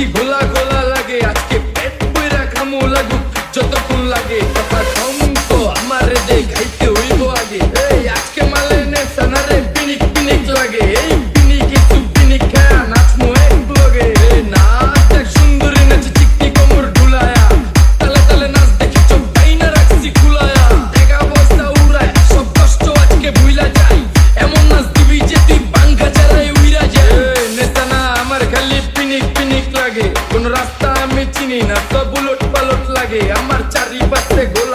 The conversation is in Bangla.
দেখি গোলা গোলা লাগে, আজকে পেট পুরা খামু লাগুক যতক্ষণ লাগে। কথা কম তো আমার দে খাইতে হইব আগে। এই আজকে মালে নে সানারে পিনিক পিনিক লাগে। এই পিনিক একটু পিনিক খায়া নাচমু এক লগে। নাচ দেখ সুন্দরী নাচে চিকনি কোমর ঢুলায়া, তালে তালে নাচ দেখি চোখ টাইনা রাখছি খুলায়া। একা অবস্থা উড়ায় সব কষ্ট আজকে ভুইলা যাই, এমন নাচ দিবি যে তুই পাঙ্খা চালাই উইরা যায়। নেতা না আমার খালি পিনিক পিনিক লাগে, কোন রাস্তা আমি চিনি না, সব উলট পালট লাগে। আমার চারিপাশে গোলা